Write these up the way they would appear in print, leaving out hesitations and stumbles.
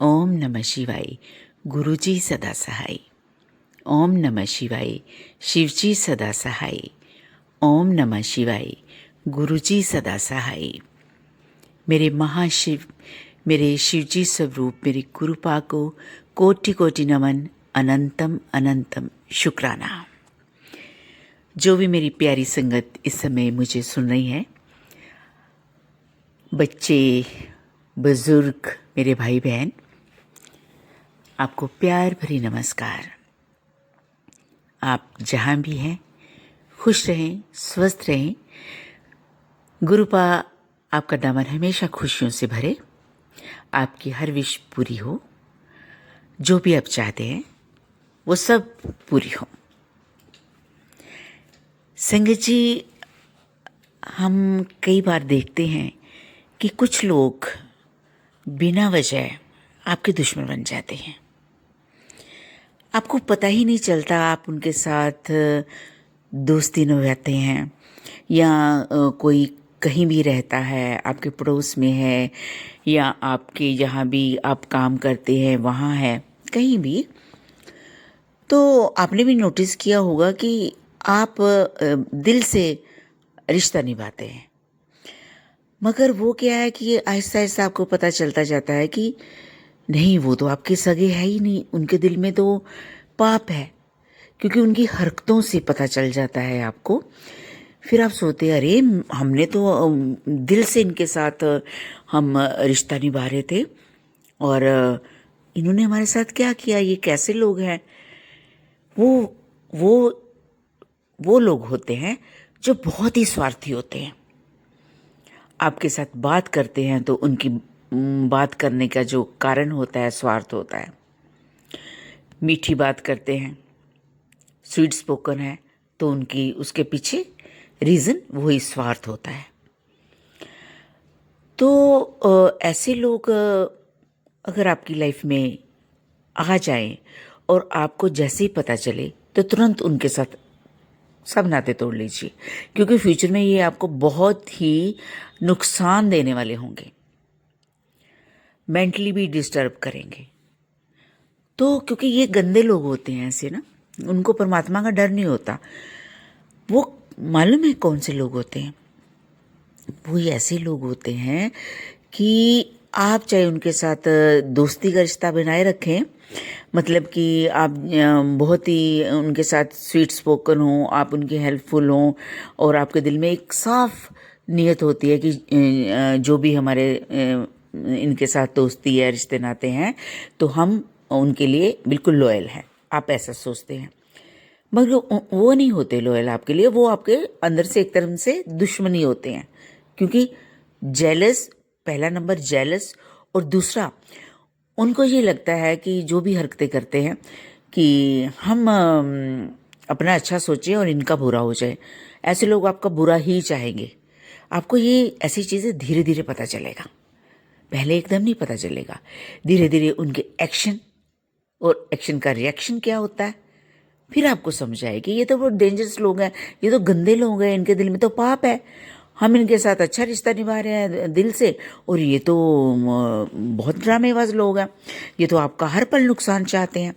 ओम नमः शिवाय। गुरुजी सदा सहाय। ओम नमः शिवाय। शिवजी सदा सहाय। ओम नमः शिवाय। गुरुजी सदा सहाय। मेरे महाशिव, मेरे शिवजी स्वरूप, मेरे गुरुपा को कोटि कोटि नमन, अनंतम अनंतम शुक्राना। जो भी मेरी प्यारी संगत इस समय मुझे सुन रही है, बच्चे, बुजुर्ग, मेरे भाई बहन, आपको प्यार भरी नमस्कार। आप जहाँ भी हैं खुश रहें, स्वस्थ रहें। गुरुपा आपका दामन हमेशा खुशियों से भरे, आपकी हर विश पूरी हो, जो भी आप चाहते हैं वो सब पूरी हो। संगत जी, हम कई बार देखते हैं कि कुछ लोग बिना वजह आपके दुश्मन बन जाते हैं। आपको पता ही नहीं चलता, आप उनके साथ दोस्ती निभाते हैं या कोई कहीं भी रहता है, आपके पड़ोस में है या आपके जहाँ भी आप काम करते हैं वहाँ है, कहीं भी, तो आपने भी नोटिस किया होगा कि आप दिल से रिश्ता निभाते हैं, मगर वो क्या है कि आहिस्ता आहिस्ता आपको पता चलता जाता है कि नहीं, वो तो आपके सगे है ही नहीं, उनके दिल में तो पाप है, क्योंकि उनकी हरकतों से पता चल जाता है आपको। फिर आप सोचते हैं, अरे हमने तो दिल से इनके साथ हम रिश्ता निभा रहे थे और इन्होंने हमारे साथ क्या किया, ये कैसे लोग हैं। वो वो वो लोग होते हैं जो बहुत ही स्वार्थी होते हैं। आपके साथ बात करते हैं तो उनकी बात करने का जो कारण होता है स्वार्थ होता है। मीठी बात करते हैं, स्वीट स्पोकन है, तो उनकी उसके पीछे रीज़न वही स्वार्थ होता है। तो ऐसे लोग अगर आपकी लाइफ में आ जाएं और आपको जैसे ही पता चले तो तुरंत उनके साथ सब नाते तोड़ लीजिए, क्योंकि फ्यूचर में ये आपको बहुत ही नुकसान देने वाले होंगे, मेंटली भी डिस्टर्ब करेंगे। तो क्योंकि ये गंदे लोग होते हैं ऐसे ना, उनको परमात्मा का डर नहीं होता। वो मालूम है कौन से लोग होते हैं? वो ऐसे लोग होते हैं कि आप चाहे उनके साथ दोस्ती का रिश्ता बनाए रखें, मतलब कि आप बहुत ही उनके साथ स्वीट स्पोकन हो, आप उनके हेल्पफुल हों और आपके दिल में एक साफ नीयत होती है कि जो भी हमारे इनके साथ दोस्ती है, रिश्ते नाते हैं, तो हम उनके लिए बिल्कुल लॉयल हैं, आप ऐसा सोचते हैं। मगर वो नहीं होते लॉयल आपके लिए, वो आपके अंदर से एक तरह से दुश्मनी होते हैं, क्योंकि जेलस, पहला नंबर जेलस, और दूसरा उनको ये लगता है कि जो भी हरकतें करते हैं कि हम अपना अच्छा सोचें और इनका बुरा हो जाए। ऐसे लोग आपका बुरा ही चाहेंगे। आपको ये ऐसी चीज़ें धीरे धीरे पता चलेगा, पहले एकदम नहीं पता चलेगा। धीरे धीरे उनके एक्शन और एक्शन का रिएक्शन क्या होता है, फिर आपको समझ आए कि ये तो बहुत डेंजरस लोग हैं, ये तो गंदे लोग हैं, इनके दिल में तो पाप है। हम इनके साथ अच्छा रिश्ता निभा रहे हैं दिल से, और ये तो बहुत ड्रामेबाज लोग हैं, ये तो आपका हर पल नुकसान चाहते हैं।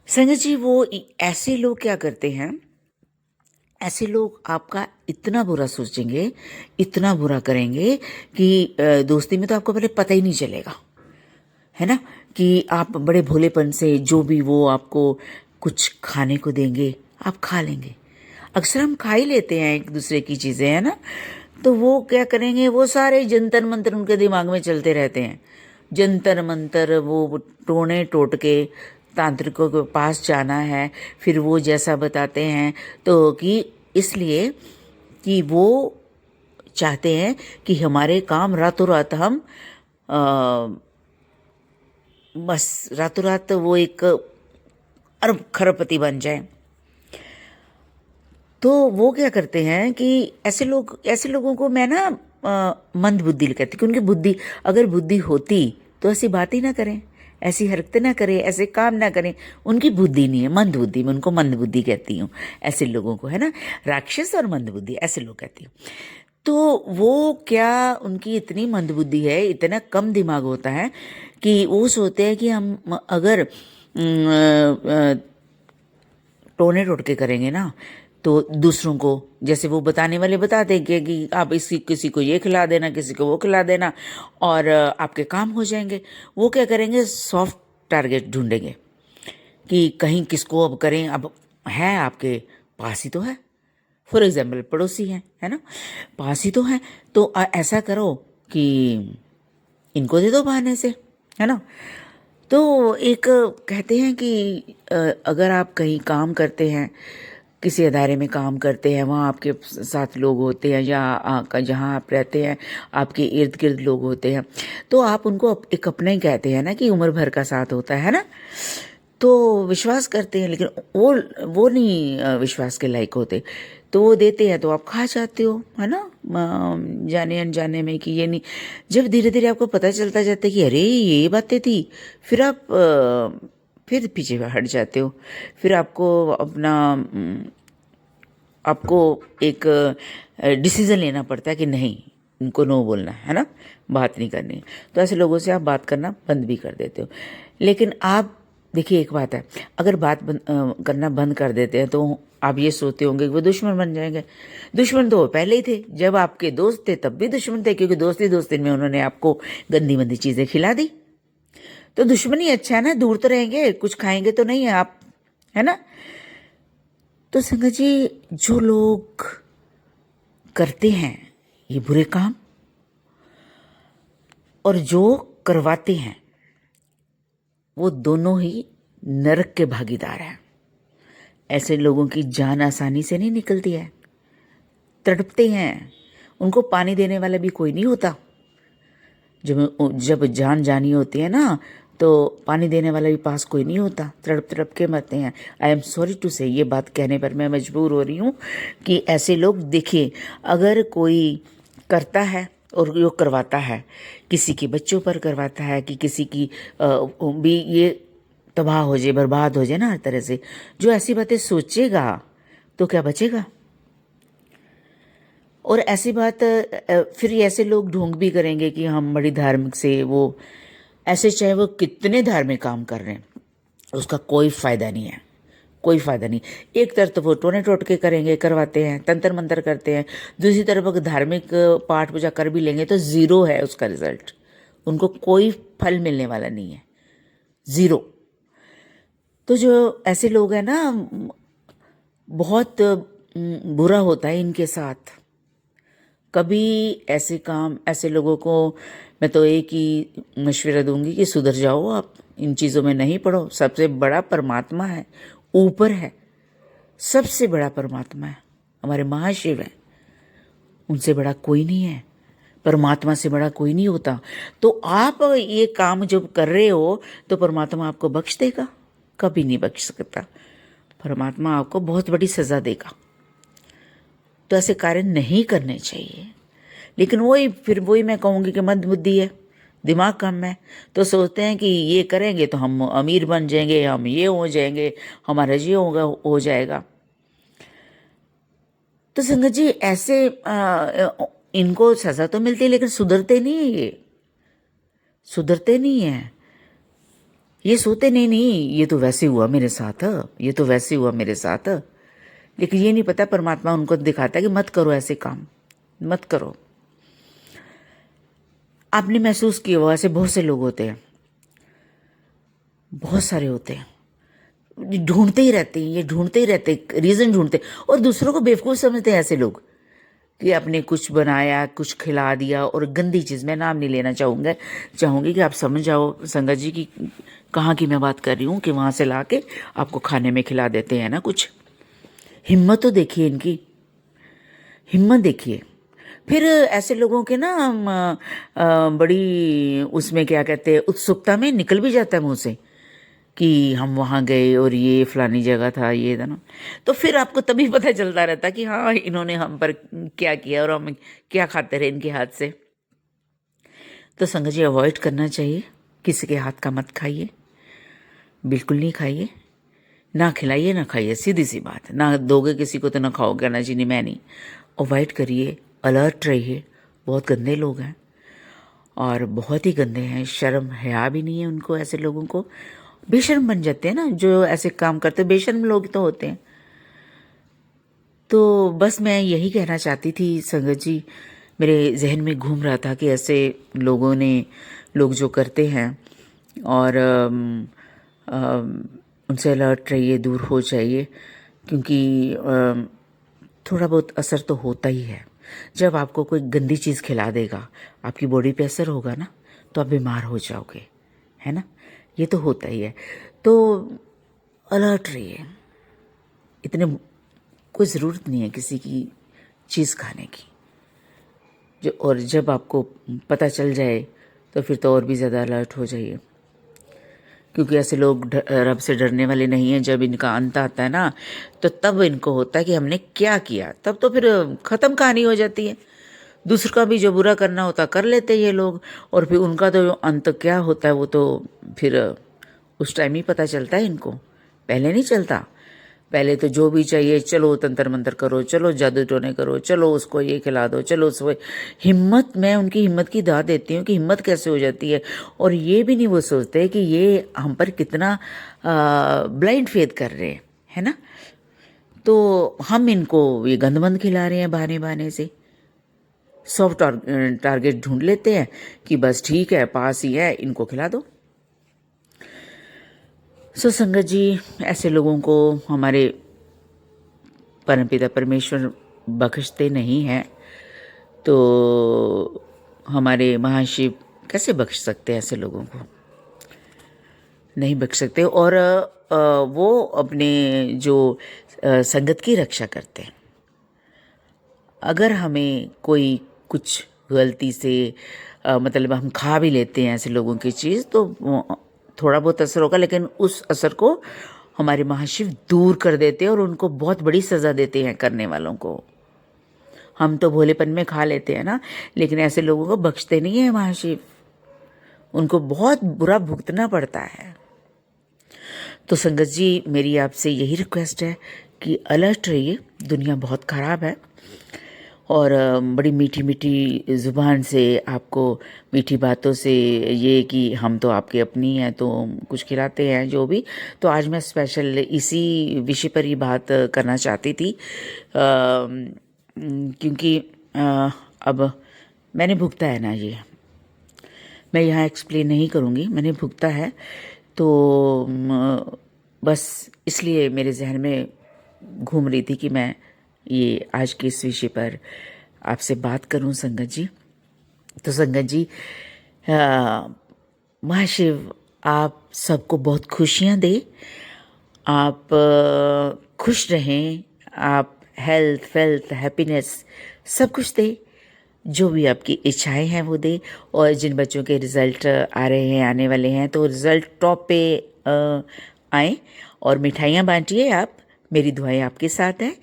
संगत जी, वो ऐसे लोग क्या करते हैं, ऐसे लोग आपका इतना बुरा सोचेंगे, इतना बुरा करेंगे कि दोस्ती में तो आपको पहले पता ही नहीं चलेगा, है ना, कि आप बड़े भोलेपन से जो भी वो आपको कुछ खाने को देंगे आप खा लेंगे। अक्सर हम खा ही लेते हैं एक दूसरे की चीज़ें, है ना। तो वो क्या करेंगे, वो सारे जंतर मंतर उनके दिमाग में चलते रहते हैं, जंतर मंतर, वो टोने टोटके, तांत्रिकों के पास जाना है, फिर वो जैसा बताते हैं, तो कि इसलिए कि वो चाहते हैं कि हमारे काम रातों रात हम बस रातों रात वो एक अरब खरबपति बन जाए। तो वो क्या करते हैं कि ऐसे लोगों को मैं ना मंद बुद्धि कहती, कि उनकी बुद्धि, अगर बुद्धि होती तो ऐसी बात ही ना करें, ऐसी हरकतें ना करें, ऐसे काम ना करें। उनकी बुद्धि नहीं है, मंद बुद्धि, मैं उनको मंद बुद्धि कहती हूँ ऐसे लोगों को, है ना। राक्षस और मंद बुद्धि ऐसे लोग कहती हूँ। तो वो क्या, उनकी इतनी मंदबुद्धि है, इतना कम दिमाग होता है कि वो सोचते हैं कि हम अगर टोने टोटके करेंगे ना तो दूसरों को, जैसे वो बताने वाले बता देंगे कि आप इसी किसी को ये खिला देना, किसी को वो खिला देना, और आपके काम हो जाएंगे। वो क्या करेंगे, सॉफ्ट टारगेट ढूंढेंगे कि कहीं किसको अब करें। अब है आपके पास ही तो है, फॉर एग्जाम्पल पड़ोसी हैं, है ना, पास ही तो है, तो ऐसा करो कि इनको दे दो बहाने से, है ना। तो एक कहते हैं कि अगर आप कहीं काम करते हैं, किसी अदारे में काम करते हैं, वहाँ आपके साथ लोग होते हैं, या जहाँ आप रहते हैं आपके इर्द गिर्द लोग होते हैं, तो आप उनको एक अपना ही कहते हैं ना, कि उम्र भर का साथ होता है ना। तो विश्वास करते हैं, लेकिन वो नहीं विश्वास के लायक होते, तो वो देते हैं तो आप खा जाते हो, है ना, जाने अनजाने में कि ये नहीं। जब धीरे धीरे आपको पता चलता जाता है कि अरे ये बातें थी, फिर आप फिर पीछे हट जाते हो। फिर आपको एक डिसीज़न लेना पड़ता है कि नहीं, इनको नो बोलना है ना, बात नहीं करनी। तो ऐसे लोगों से आप बात करना बंद भी कर देते हो। लेकिन आप देखिए, एक बात है, अगर करना बंद कर देते हैं तो आप ये सोचते होंगे कि वो दुश्मन बन जाएंगे। दुश्मन तो वो पहले ही थे, जब आपके दोस्त थे तब भी दुश्मन थे, क्योंकि दोस्ती दोस्ती में उन्होंने आपको गंदी मंदी चीज़ें खिला दी। तो दुश्मनी अच्छा है ना, दूर तो रहेंगे, कुछ खाएंगे तो नहीं है आप, है ना। तो संगत जी, जो लोग करते हैं ये बुरे काम, और जो करवाते हैं, वो दोनों ही नरक के भागीदार हैं। ऐसे लोगों की जान आसानी से नहीं निकलती है, तड़पते हैं। उनको पानी देने वाला भी कोई नहीं होता। जब जान जानी होती है ना, तो पानी देने वाला भी पास कोई नहीं होता, तड़प तड़प के मरते हैं। आई एम सॉरी टू से, ये बात कहने पर मैं मजबूर हो रही हूँ कि ऐसे लोग, देखिए, अगर कोई करता है और जो करवाता है, किसी के बच्चों पर करवाता है, कि किसी की भी ये तबाह हो जाए, बर्बाद हो जाए ना हर तरह से, जो ऐसी बातें सोचेगा तो क्या बचेगा। और ऐसी बात फिर ऐसे लोग ढोंग भी करेंगे कि हम बड़ी धार्मिक से, वो ऐसे चाहे वो कितने धार्मिक काम कर रहे हैं, उसका कोई फायदा नहीं है, कोई फायदा नहीं। एक तरफ तो वो टोने टोटके करेंगे, करवाते हैं, तंत्र मंत्र करते हैं, दूसरी तरफ अगर धार्मिक पाठ पूजा कर भी लेंगे तो ज़ीरो है उसका रिजल्ट, उनको कोई फल मिलने वाला नहीं है, ज़ीरो। तो जो ऐसे लोग हैं ना, बहुत बुरा होता है इनके साथ। कभी ऐसे काम, ऐसे लोगों को मैं तो एक ही मशवरा दूंगी कि सुधर जाओ, आप इन चीज़ों में नहीं पड़ो। सबसे बड़ा परमात्मा है, ऊपर है, सबसे बड़ा परमात्मा है, हमारे महाशिव है, उनसे बड़ा कोई नहीं है, परमात्मा से बड़ा कोई नहीं होता। तो आप ये काम जब कर रहे हो तो परमात्मा आपको बख्श देगा? कभी नहीं बख्श सकता, परमात्मा आपको बहुत बड़ी सज़ा देगा। तो ऐसे कार्य नहीं करने चाहिए। लेकिन वही मैं कहूँगी कि मंदबुद्धि है, दिमाग कम है, तो सोचते हैं कि ये करेंगे तो हम अमीर बन जाएंगे, हम ये हो जाएंगे, हमारा ये हो जाएगा। तो संगत जी, ऐसे इनको सज़ा तो मिलती है, लेकिन सुधरते नहीं है, ये सुधरते नहीं है। ये सोते नहीं, ये तो वैसे हुआ मेरे साथ, ये तो वैसे हुआ मेरे साथ। लेकिन ये नहीं पता, परमात्मा उनको दिखाता है कि मत करो ऐसे काम, मत करो। आपने महसूस किया हुआ, ऐसे बहुत से लोग होते हैं, बहुत सारे होते हैं, ढूंढते ही रहते हैं, ये ढूंढते ही रहते हैं, रीज़न ढूंढते हैं, और दूसरों को बेवकूफ़ समझते हैं ऐसे लोग, कि आपने कुछ बनाया, कुछ खिला दिया, और गंदी चीज़, मैं नाम नहीं लेना चाहूँगी कि आप समझ जाओ संगत जी की कहाँ की मैं बात कर रही हूँ, कि वहाँ से ला के आपको खाने में खिला देते हैं ना कुछ। हिम्मत तो देखिए इनकी, हिम्मत देखिए। फिर ऐसे लोगों के ना बड़ी उसमें क्या कहते हैं, उत्सुकता में निकल भी जाता है मुंह से कि हम वहाँ गए और ये फलानी जगह था, ये था ना। तो फिर आपको तभी पता चलता रहता कि हाँ, इन्होंने हम पर क्या किया और हम क्या खाते रहे इनके हाथ से। तो संगत जी, अवॉइड करना चाहिए, किसी के हाथ का मत खाइए, बिल्कुल नहीं खाइए, ना खिलाइए ना खाइए, सीधी सी बात। ना दोगे किसी को तो ना खाओगे, ना जी नहीं, मैं नहीं। अवॉइड करिए, अलर्ट रहिए। बहुत गंदे लोग हैं और बहुत ही गंदे हैं, शर्म हया भी नहीं है उनको। ऐसे लोगों को बेशर्म बन जाते हैं ना जो ऐसे काम करते, बेशर्म लोग तो होते हैं। तो बस मैं यही कहना चाहती थी संगत जी, मेरे जहन में घूम रहा था कि ऐसे लोग जो करते हैं और उनसे अलर्ट रहिए, दूर हो जाइए, क्योंकि थोड़ा बहुत असर तो होता ही है। जब आपको कोई गंदी चीज़ खिला देगा, आपकी बॉडी पे असर होगा ना, तो आप बीमार हो जाओगे, है ना। ये तो होता ही है। तो अलर्ट रहिए। इतने कोई ज़रूरत नहीं है किसी की चीज़ खाने की। और जब आपको पता चल जाए तो फिर तो और भी ज़्यादा अलर्ट हो जाइए, क्योंकि ऐसे लोग रब से डरने वाले नहीं हैं। जब इनका अंत आता है ना, तो तब इनको होता है कि हमने क्या किया, तब तो फिर ख़त्म कहानी हो जाती है। दूसरों का भी जो बुरा करना होता कर लेते ये लोग, और फिर उनका तो अंत क्या होता है वो तो फिर उस टाइम ही पता चलता है इनको, पहले नहीं चलता। पहले तो जो भी चाहिए, चलो तंत्र मंत्र करो, चलो जादू टोने करो, चलो उसको ये खिला दो, चलो उसको हिम्मत। मैं उनकी हिम्मत की दाद देती हूँ कि हिम्मत कैसे हो जाती है। और ये भी नहीं वो सोचते कि ये हम पर कितना ब्लाइंड फेथ कर रहे हैं, है ना। तो हम इनको ये गंदमंद खिला रहे हैं बहाने बहाने से। सॉफ्ट टारगेट ढूंढ लेते हैं कि बस ठीक है, पास ही है, इनको खिला दो। सो संगत जी, ऐसे लोगों को हमारे परमपिता परमेश्वर बख्शते नहीं हैं, तो हमारे महाशिव कैसे बख्श सकते हैं ऐसे लोगों को? नहीं बख्श सकते। और वो अपने जो संगत की रक्षा करते हैं। अगर हमें कोई कुछ गलती से मतलब हम खा भी लेते हैं ऐसे लोगों की चीज़, तो थोड़ा बहुत असर होगा, लेकिन उस असर को हमारे महाशिव दूर कर देते हैं और उनको बहुत बड़ी सज़ा देते हैं करने वालों को। हम तो भोलेपन में खा लेते हैं ना, लेकिन ऐसे लोगों को बख्शते नहीं है महाशिव, उनको बहुत बुरा भुगतना पड़ता है। तो संगत जी, मेरी आपसे यही रिक्वेस्ट है कि अलर्ट रहिए। दुनिया बहुत ख़राब है और बड़ी मीठी मीठी ज़ुबान से आपको, मीठी बातों से, ये कि हम तो आपके अपनी हैं तो कुछ खिलाते हैं जो भी। तो आज मैं स्पेशल इसी विषय पर ही बात करना चाहती थी, क्योंकि अब मैंने भुगता है ना, ये मैं यहाँ एक्सप्लेन नहीं करूँगी, मैंने भुगता है। तो बस इसलिए मेरे जहन में घूम रही थी कि मैं ये आज के इस विषय पर आपसे बात करूं संगत जी। तो संगत जी, महाशिव आप सबको बहुत खुशियां दे, आप खुश रहें, आप हेल्थ वेल्थ हैप्पीनेस सब कुछ दे, जो भी आपकी इच्छाएं हैं वो दे। और जिन बच्चों के रिज़ल्ट आ रहे हैं, आने वाले हैं, तो रिज़ल्ट टॉप पे आए और मिठाइयाँ बांटिए आप। मेरी दुआएं आपके साथ हैं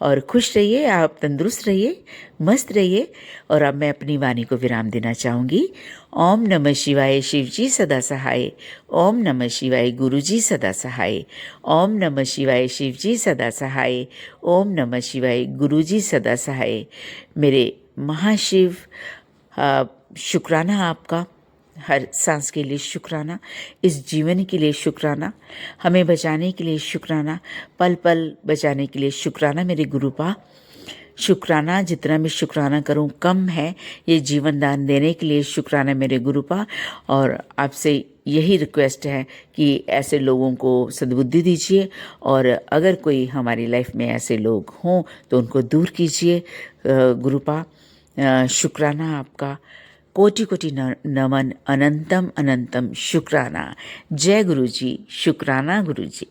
और खुश रहिए, आप तंदुरुस्त रहिए, मस्त रहिए। और अब मैं अपनी वाणी को विराम देना चाहूँगी। ओम नमः शिवाय, शिव जी सदा सहाय। ओम नमः शिवाय, गुरु जी सदा सहाय। ओम नमः शिवाय, शिव जी सदा सहाय। ओम नमः शिवाय, गुरु जी सदा सहाय। मेरे महाशिव, शुक्राना आपका, हर सांस के लिए शुक्राना, इस जीवन के लिए शुक्राना, हमें बचाने के लिए शुक्राना, पल पल बचाने के लिए शुक्राना मेरे गुरुपा। शुक्राना, जितना मैं शुक्राना करूं कम है। ये जीवन दान देने के लिए शुक्राना मेरे गुरुपा। और आपसे यही रिक्वेस्ट है कि ऐसे लोगों को सद्बुद्धि दीजिए, और अगर कोई हमारी लाइफ में ऐसे लोग हों तो उनको दूर कीजिए गुरुपा। शुक्राना आपका, कोटि कोटि नमन, अनंतम अनंतम शुक्राना। जय गुरु जी, शुक्राना गुरु जी।